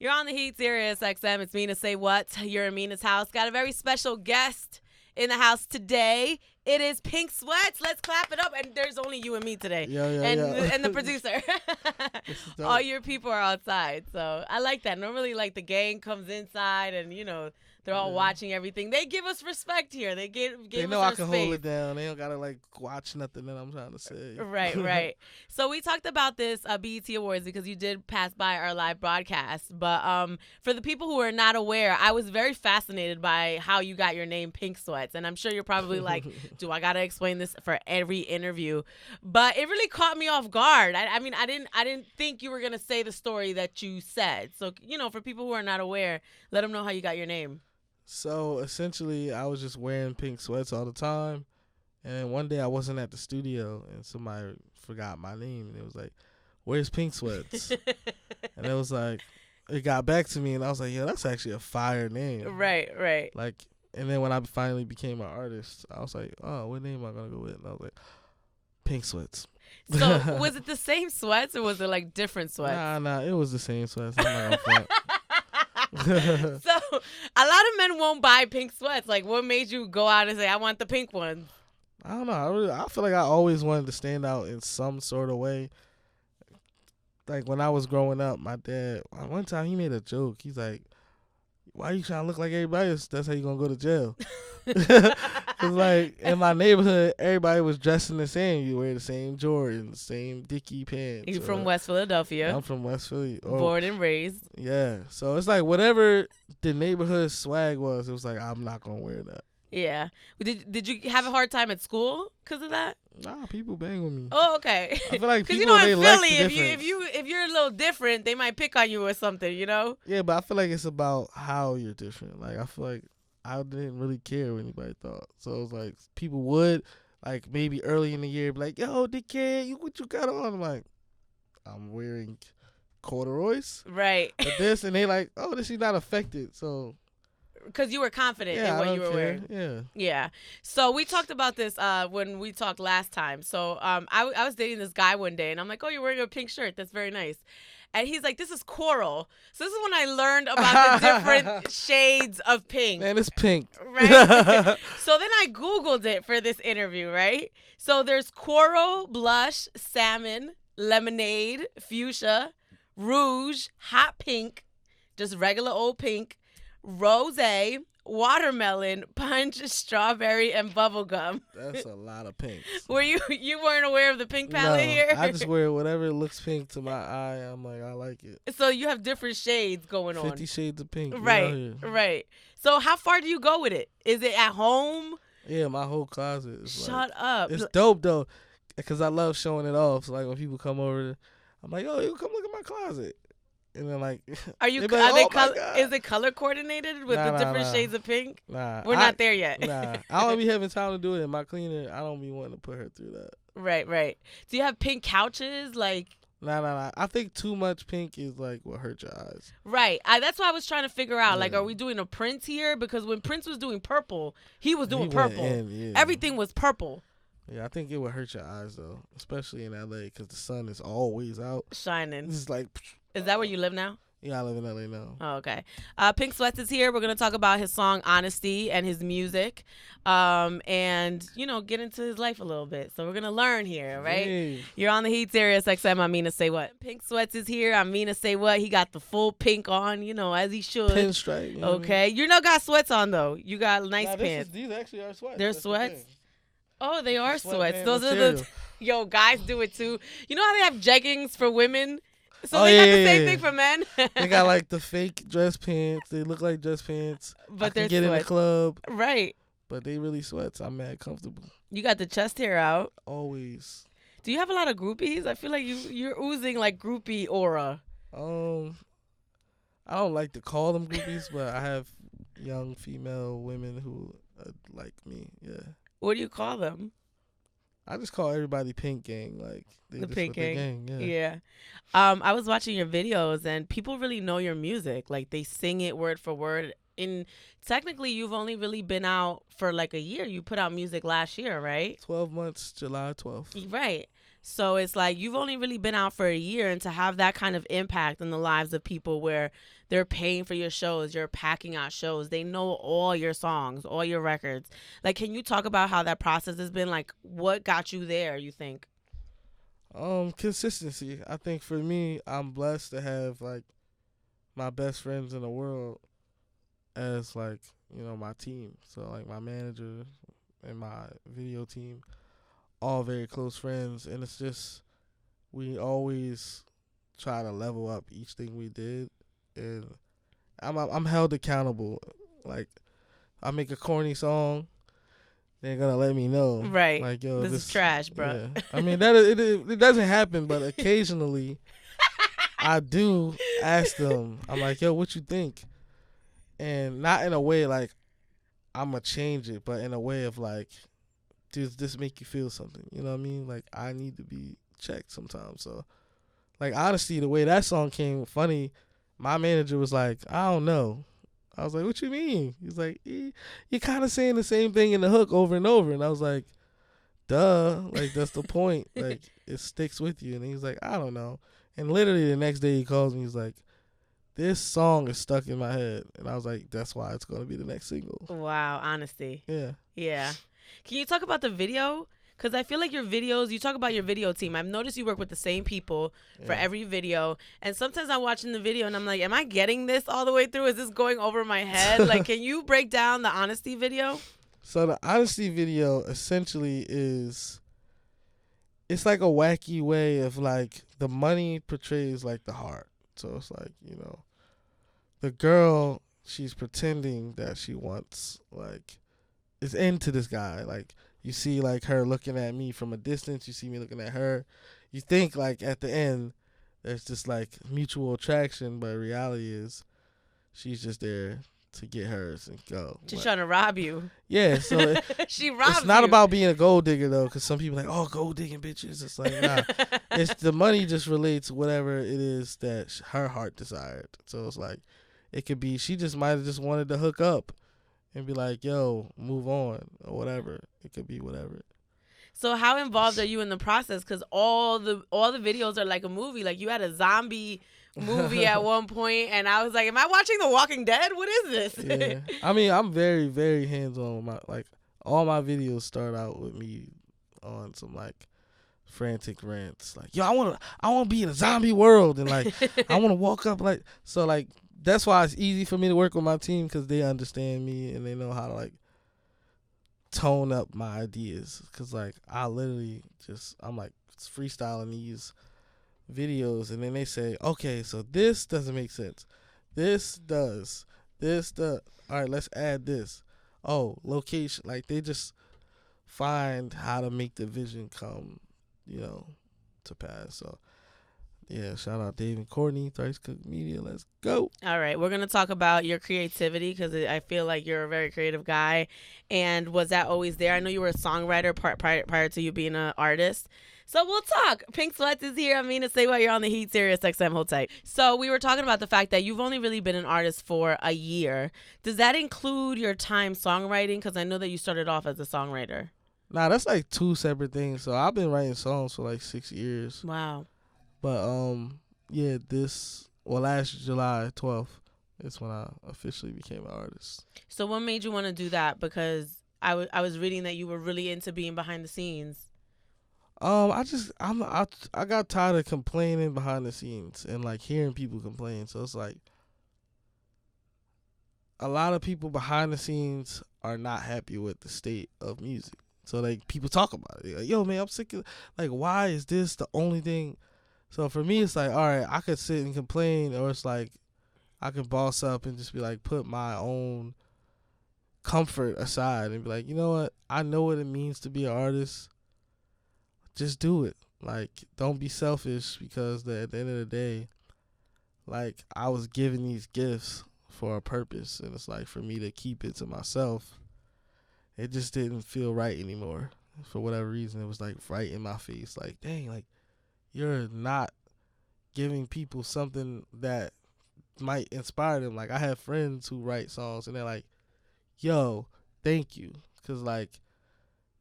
You're on the Heat, SiriusXM. It's Mina SayWhat. You're in Mina's house. Got a very special guest in the house today. It is Pink Sweats. Let's clap it up. And there's only you and me today. And the producer. All your people are outside. So I like that. Normally, like, the gang comes inside and, they're all watching everything. They give us respect here. They gave us They know our I can space. hold it down. They don't got to, watch nothing that I'm trying to say. Right. So we talked about this BET Awards because you did pass by our live broadcast. But for the people who are not aware, I was very fascinated by how you got your name Pink Sweats. And I'm sure you're probably like, do I got to explain this for every interview? But it really caught me off guard. I mean, I didn't think you were going to say the story that you said. So, for people who are not aware, let them know how you got your name. So, essentially, I was just wearing pink sweats all the time. And one day I wasn't at the studio, and somebody forgot my name. And it was like, where's Pink Sweats? And it was like, it got back to me, and I was like, yeah, that's actually a fire name. Right. And then when I finally became an artist, I was like, oh, what name am I going to go with? And I was like, Pink Sweats. So, was it the same sweats, or was it, like, different sweats? Nah, it was the same sweats. I'm not going to front. So a lot of men won't buy pink sweats. Like, what made you go out and say, I want the pink one? I don't know. I feel like I always wanted to stand out in some sort of way. Like, when I was growing up, my dad, one time he made a joke. He's like, why you trying to look like everybody else? That's how you going to go to jail. Because, like, in my neighborhood, everybody was dressing the same. You wear the same Jordan, the same Dickie pants. You from West Philadelphia. I'm from West Philly. Born and raised. Yeah. So it's like whatever the neighborhood swag was, it was like, I'm not going to wear that. Yeah. Did you have a hard time at school because of that? Nah, people bang with me. Oh, okay. I feel like because people, in they Philly, like if you're a little different, they might pick on you or something. Yeah, but I feel like it's about how you're different. Like, I feel like I didn't really care what anybody thought. So it was like people would, like, maybe early in the year be like, yo, dickhead, what you got on? I'm like, I'm wearing corduroys. Right. But this, and they like, oh, this is not affected. So. Because you were confident in what you were wearing. Yeah. So we talked about this when we talked last time. So I was dating this guy one day, and I'm like, oh, you're wearing a pink shirt. That's very nice. And he's like, this is coral. So this is when I learned about the different shades of pink. Man, it's pink. Right? So then I Googled it for this interview, right? So there's coral, blush, salmon, lemonade, fuchsia, rouge, hot pink, just regular old pink, rosé, watermelon, punch, strawberry, and bubblegum. That's a lot of pinks. Were you weren't aware of the pink palette here? I just wear whatever looks pink to my eye. I'm like, I like it. So you have different shades going 50 shades of pink. Right. So how far do you go with it? Is it at home? Yeah, my whole closet is Shut up. It's dope, though, because I love showing it off. So, like, when people come over, I'm like, yo, you come look at my closet. And then, like, is it color coordinated with the different shades of pink? Nah. We're not there yet. Nah. I don't be having time to do it. And my cleaner, I don't be wanting to put her through that. Right. Do you have pink couches? Like, Nah. I think too much pink is, like, what hurt your eyes. Right. That's what I was trying to figure out. Yeah. Like, are we doing a Prince here? Because when Prince was doing purple, he was doing purple. Everything was purple. Yeah, I think it would hurt your eyes, though, especially in L.A. because the sun is always out. Shining. It's like... Is that where you live now? Yeah, I live in L.A. now. Oh, okay. Pink Sweats is here. We're going to talk about his song Honesty and his music and, get into his life a little bit. So we're going to learn here, right? Hey. You're on the Heat, SiriusXM. I'm Mina SayWhat. Pink Sweats is here. I'm Mina SayWhat. He got the full pink on, as he should. Pinstripe. Okay. You not got sweats on, though. You got nice pants. These actually are sweats. They're sweats? Oh, they are sweats. Those are the... Yo, guys do it, too. You know how they have jeggings for women? So they got the same thing for men. They got like the fake dress pants. They look like dress pants. But they're get in the club. Right. But they really sweats. I'm mad comfortable. You got the chest hair out. Always. Do you have a lot of groupies? I feel like you're oozing like groupie aura. I don't like to call them groupies, but I have young female women who like me. Yeah. What do you call them? I just call everybody Pink Gang, like the Pink Gang. Yeah. I was watching your videos, and people really know your music. Like, they sing it word for word. And technically, you've only really been out for like a year. You put out music last year, right? 12 months, July 12th. Right. So it's like you've only really been out for a year, and to have that kind of impact in the lives of people where they're paying for your shows, you're packing out shows, they know all your songs, all your records. Like, can you talk about how that process has been? Like, what got you there, you think? Consistency. I think for me, I'm blessed to have like my best friends in the world as like, my team. So like my manager and my video team, all very close friends, and it's just we always try to level up each thing we did, and I'm held accountable. Like I make a corny song, they're gonna let me know. Right. Like, yo, this is trash, bro. Yeah. I mean it doesn't happen, but occasionally I do ask them. I'm like, yo, what you think? And not in a way like I'm gonna change it, but in a way of like, does this make you feel something? You know what I mean? Like I need to be checked sometimes. So like honestly, the way that song came funny, my manager was like, I don't know. I was like, what you mean? He's like, you're kind of saying the same thing in the hook over and over. And I was like, duh, like that's the point. Like it sticks with you. And he's like, I don't know. And literally the next day he calls me. He's like, this song is stuck in my head. And I was like, that's why it's going to be the next single. Wow, honesty. Yeah. Yeah. Can you talk about the video? Because I feel like your videos, you talk about your video team. I've noticed you work with the same people for every video. And sometimes I'm watching the video and I'm like, am I getting this all the way through? Is this going over my head? Like, can you break down the honesty video? So the honesty video essentially it's like a wacky way of like the money portrays like the heart. So it's like, the girl, she's pretending that she wants, like, is into this guy. Like, you see, like, her looking at me from a distance. You see me looking at her. You think, like, at the end, there's just, like, mutual attraction. But reality is she's just there to get hers and go. She's trying to rob you. Yeah, so she robs it's not you. about being a gold digger, though, because some people are like, oh, gold digging bitches. It's like, nah. It's the money just relates whatever it is that her heart desired. So it's like, it could be she just might have just wanted to hook up and be like, yo, move on or whatever. It could be whatever. So how involved are you in the process? Because all the videos are like a movie. Like you had a zombie movie at one point, and I was like, am I watching The Walking Dead? What is this? Yeah. I mean, I'm very, very hands-on with my, like, all my videos start out with me on some, like, frantic rants. Like, yo, I want to be in a zombie world, and, like, I want to walk up, like, so, like, that's why it's easy for me to work with my team, because they understand me and they know how to, like, tone up my ideas. Because, like, I literally I'm, like, freestyling these videos, and then they say, okay, so this doesn't make sense. This does. This does. All right, let's add this. Oh, location. Like, they just find how to make the vision come, to pass. So, yeah, shout out Dave and Courtney, Thrice Cook Media. Let's go. All right, we're going to talk about your creativity, because I feel like you're a very creative guy. And was that always there? I know you were a songwriter prior to you being an artist. So we'll talk. Pink Sweats is here. Mina SayWhat. You're on the Heat, SiriusXM. Hold tight. So we were talking about the fact that you've only really been an artist for a year. Does that include your time songwriting? Because I know that you started off as a songwriter. Nah, that's like two separate things. So I've been writing songs for like 6 years. Wow. But yeah, last July 12th is when I officially became an artist. So what made you want to do that? Because I was reading that you were really into being behind the scenes. I got tired of complaining behind the scenes and like hearing people complain. So it's like a lot of people behind the scenes are not happy with the state of music. So like people talk about it. Like, yo, man, I'm sick of, like, why is this the only thing? So for me, it's like, all right, I could sit and complain, or it's like I could boss up and just be like, put my own comfort aside and be like, you know what? I know what it means to be an artist. Just do it. Like, don't be selfish, because at the end of the day, like, I was given these gifts for a purpose, and it's like, for me to keep it to myself, it just didn't feel right anymore. For whatever reason, it was like right in my face. Like, dang, like, you're not giving people something that might inspire them. Like, I have friends who write songs, and they're like, yo, thank you. Because, like,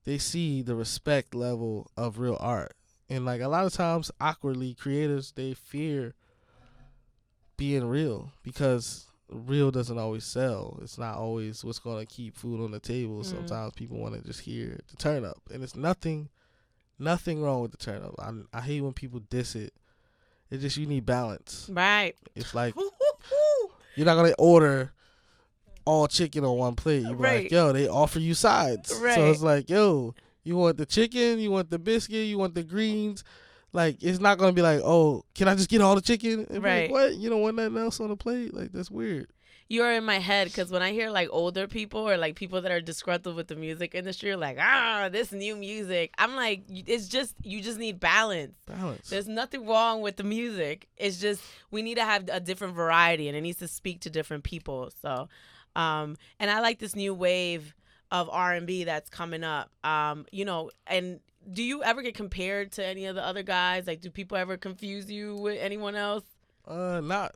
they see the respect level of real art. And like a lot of times, awkwardly, creators they fear being real because real doesn't always sell. It's not always what's gonna keep food on the table. Sometimes people want to just hear the turn up, and it's nothing wrong with the turn up. I hate when people diss it. It's just you need balance. Right. It's like you're not gonna order all chicken on one plate. You be Right. like, yo, they offer you sides. Right. So it's like, yo, you want the chicken, you want the biscuit, you want the greens. Like, it's not gonna be like, oh, can I just get all the chicken? And be Right. like, what? You don't want nothing else on the plate? Like, that's weird. You're in my head because when I hear like older people or like people that are disgruntled with the music industry, like, this new music, I'm like, it's just, you just need balance. There's nothing wrong with the music. It's just, we need to have a different variety and it needs to speak to different people. So, and I like this new wave of R&B that's coming up, you know, and do you ever get compared to any of the other guys? Like, do people ever confuse you with anyone else? Not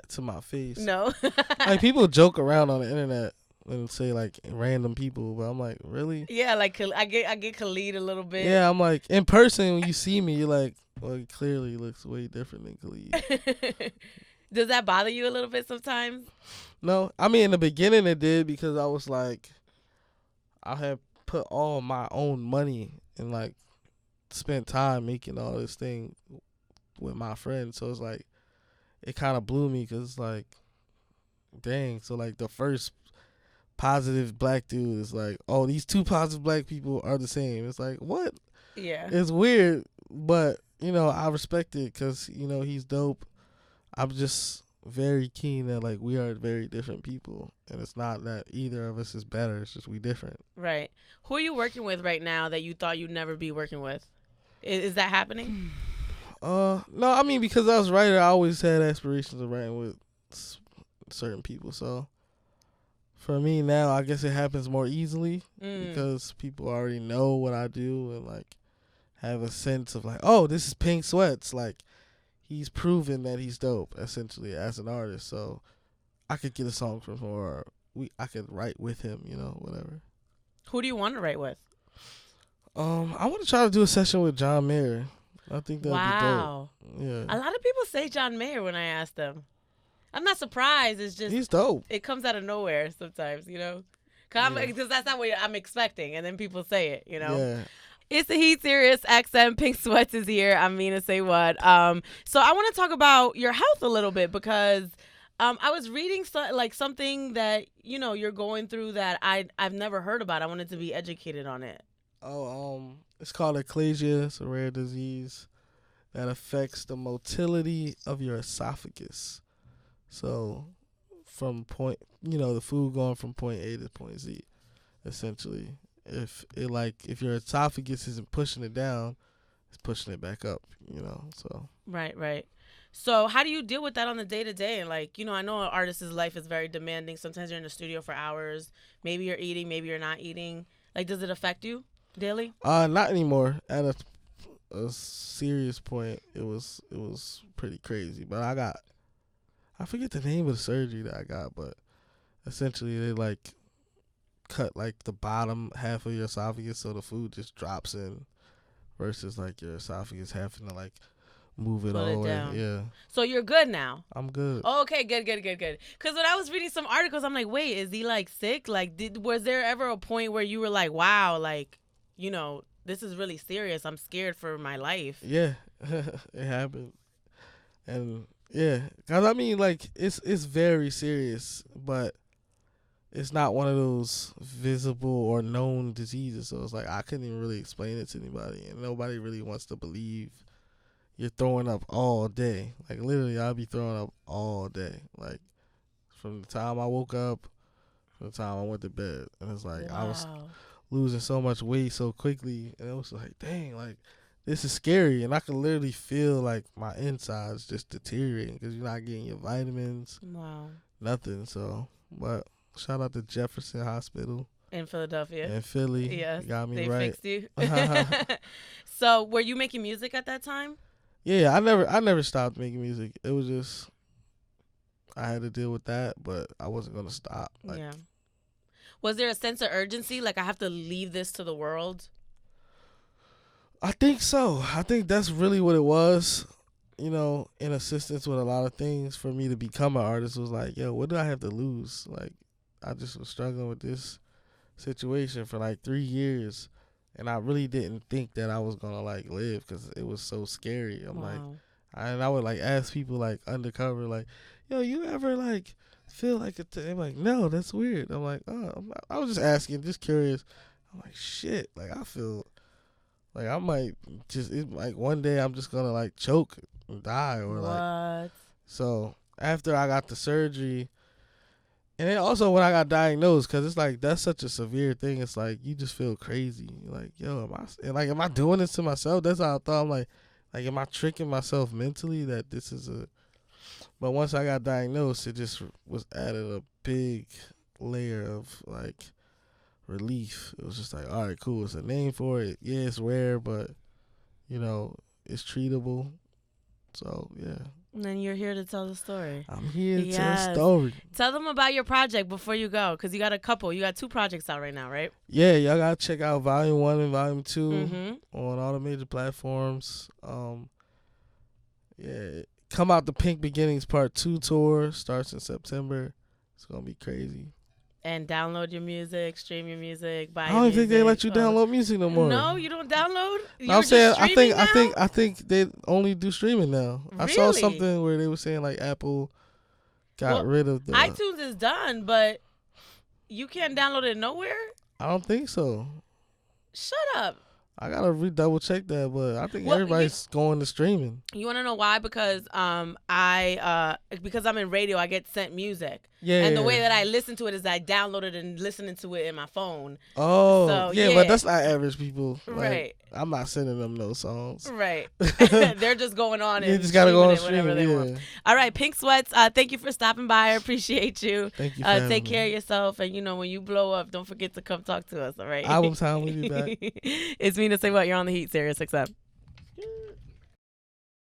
to my face. No. Like, people joke around on the internet and say like random people, but I'm like, really? Yeah, like I get Khalid a little bit. Yeah, I'm like, in person when you see me, you're like, well, he clearly looks way different than Khalid. Does that bother you a little bit sometimes? No, I mean in the beginning it did because I was like, I had put all my own money and like spent time making all this thing with my friends, so it's like it kind of blew me because like, dang, so like the first positive black dude is like, oh, these two positive black people are the same. It's like, what? Yeah. It's weird, but you know, I respect it because you know he's dope. I'm just very keen that like we are very different people, and it's not that either of us is better. It's just we different. Right. Who are you working with right now that you thought you'd never be working with? Is that happening? No, I mean because I was a writer, I always had aspirations of writing with certain people. So for me now, I guess it happens more easily because people already know what I do and like have a sense of like, oh, this is Pink Sweats. Like, he's proven that he's dope essentially as an artist. So I could get a song from him, or I could write with him. You know, whatever. Who do you want to write with? I want to try to do a session with John Mayer. I think that'd be dope. Yeah. A lot of people say John Mayer when I ask them. I'm not surprised. It's just he's dope. It comes out of nowhere sometimes, you know, because that's not what I'm expecting, and then people say it, you know. Yeah. It's the Heat, SiriusXM. Pink Sweats is here. I'm Mina SayWhat. So I want to talk about your health a little bit because I was reading something that you know you're going through that I've never heard about. I wanted to be educated on it. Oh, it's called eclasia. It's a rare disease that affects the motility of your esophagus. So from the food going from point A to point Z, essentially. If your esophagus isn't pushing it down, it's pushing it back up, you know. So Right. So how do you deal with that on the day to day? And like, you know, I know an artist's life is very demanding. Sometimes you're in the studio for hours. Maybe you're eating, maybe you're not eating. Like, does it affect you daily? Not anymore. At a serious point, it was pretty crazy. But I forget the name of the surgery that I got, but essentially they like cut like the bottom half of your esophagus so the food just drops in versus like your esophagus having to like move it all the way down. Yeah. So you're good now? I'm good. Oh, okay, good. Because when I was reading some articles, I'm like, wait, is he like sick? Like, was there ever a point where you were like, wow, like, you know, this is really serious. I'm scared for my life. Yeah, it happened. And yeah, because I mean, like, it's very serious, but it's not one of those visible or known diseases. So it's like I couldn't even really explain it to anybody, and nobody really wants to believe you're throwing up all day. Like, literally, I'll be throwing up all day. Like, from the time I woke up to the time I went to bed. And it's like, I was losing so much weight so quickly. And it was like, dang, like, this is scary. And I could literally feel, like, my insides just deteriorating because you're not getting your vitamins. Wow. Nothing. So, but shout out to Jefferson Hospital. In Philadelphia. In Philly. Yes. You got me they right. Fixed you. So, were you making music at that time? Yeah, I never stopped making music. It was just I had to deal with that, but I wasn't gonna stop. Like, yeah. Was there a sense of urgency, like I have to leave this to the world? I think so. I think that's really what it was. You know, in assistance with a lot of things for me to become an artist was like, yo, what do I have to lose? Like, I just was struggling with this situation for like 3 years, and I really didn't think that I was gonna like live because it was so scary. I'm like, and I would like ask people like undercover, like, yo, you ever like feel like I'm like, no, that's weird. I'm like, oh, I was just asking, just curious. I'm like, shit, like I feel like I might just like one day I'm just gonna like choke and die or like. So after I got the surgery, and then also when I got diagnosed, because it's like that's such a severe thing. It's like you just feel crazy. You're like, yo, am I doing this to myself? That's how I thought. I'm like, am I tricking myself mentally that this is a? But once I got diagnosed, it just was added a big layer of like relief. It was just like, all right, cool. It's a name for it. Yeah, it's rare, but you know, it's treatable. So yeah. And then you're here to tell the story. I'm here to tell the story. Tell them about your project before you go, because you got a couple. You got 2 projects out right now, right? Yeah, y'all gotta check out Volume 1 and Volume 2 on all the major platforms. Yeah, come out the Pink Beginnings Part 2 tour starts in September. It's gonna be crazy. And download your music, stream your music, buy. I don't think they let you download music no more. No, you don't download. No, I'm saying I think they only do streaming now. Really? I saw something where they were saying like Apple got rid of the iTunes is done, but you can't download it nowhere. I don't think so. Shut up. I gotta double check that, but I think everybody's going to streaming. You want to know why? Because because I'm in radio, I get sent music. Yeah. And the way that I listen to it is I download it and listening to it in my phone. Oh, so, yeah, but that's not average people. Like, right. I'm not sending them no songs. Right. They're just going on and just gotta go on whenever they want. All right, Pink Sweats, thank you for stopping by. I appreciate you. Thank you for take care of yourself. And, when you blow up, don't forget to come talk to us, all right? Album time, we'll be back. It's Mina SayWhat. You're on The Heat, SiriusXM.